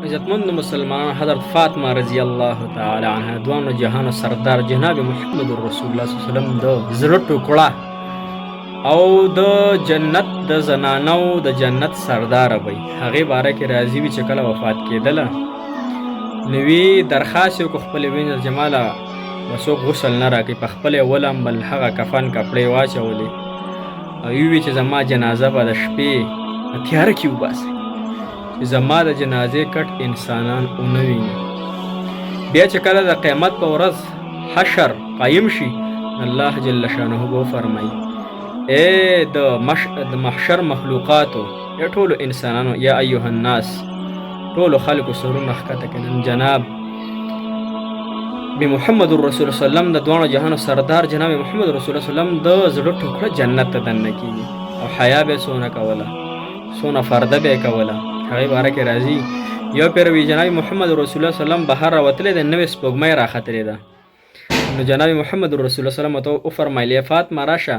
عزتمند مسلمانان حضرت فاطمه رضی الله تعالی عنها دوانو جهانو سردار جناب محمد رسول الله صلی الله علیه وسلم د زړه ټوکړه او د جنت د زنانو د جنت سردار وي هغه باره کې راضي وي چې کله وفات کېدله نوی درخواست یو خپل وینځ جماله وسو غسل نه راکې په خپل ولم بل هغه کفن کپړې واچولې او وی چې زما جنازه به د شپې تیار کې وباسي زما د جنازې کټ انسانان اونوي بیا چې کله د قیامت په ورځ حشر قایم شي الله جل شانه به فرمایي اے د محشر مخلوقاتو یا ټولو انسانانو یا ایها الناس ټولو خلکو سرونه ښکته کړي جناب محمد رسول الله سلام د دوانو جهانو سردار جناب محمد رسول الله سلام د زړه ټوکړه جنت ته دننه کیږي او حیا به سونه کوله سونه فرده به کوله هغه باره کې راځي یو پیروي جناب محمد رسول الله سلام بهر راوتلې د نوې سپوږمۍ راختلې ده نو جناب محمد رسول الله سلام ته او فرمایلی فاطمه راشه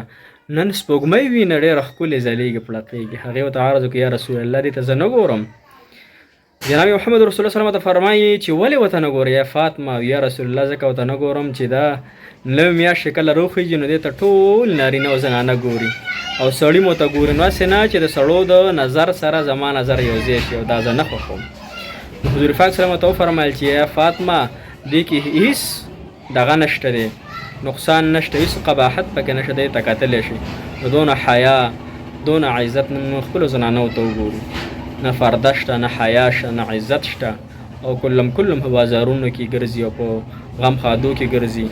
نن سپوږمۍ وینې ډېره ښکلې ځلېږي پړقېږي هغې ورته عرض وکړي یا رسول الله دې ته زه نه ګورم جناب محمد رسول الله سلام ته فرمایي چې ولې ورته نه ګورې یا فاطمه یا رسول الله ځکه ورته نه ګورم چې دا نوې میاشتې کله روخیږي نو دې ته ټول نارینه او زنانه ګوري او سړي مو ته ګوري نو هسې نه چې د سړو د نظر سره زما نظر یو ځای شي او دا زه نه خوښوم حضور پاک سلام ته وفرمایل چې یا فاطمه دې کې هیڅ دغه نشته دی نقصان نشته هیڅ قباحت پکې نشته دی ته کتلی شي نو دونه حیا دونه عزت نه خپلو زنانو ته وګورو نه فرده شته نه حیا شته نه عزت شته او کلم په بازارونو کې ګرځي او په غم خادو کې ګرځي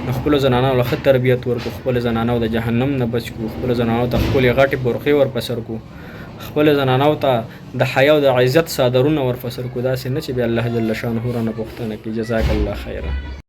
نو خپلو زنانو له ښه تربیت ورکړو خپلو زنانو د جهنم نه بچ کړو خپلو زنانو ته ښکلې غټې برخې ورپسر کړو خپلو زنانو ته د حیا او د عزت څادرونه ورپسر کړو داسې نه چې بیا الله جل شانه رانه پوښتنه کړي جزاک الله خیره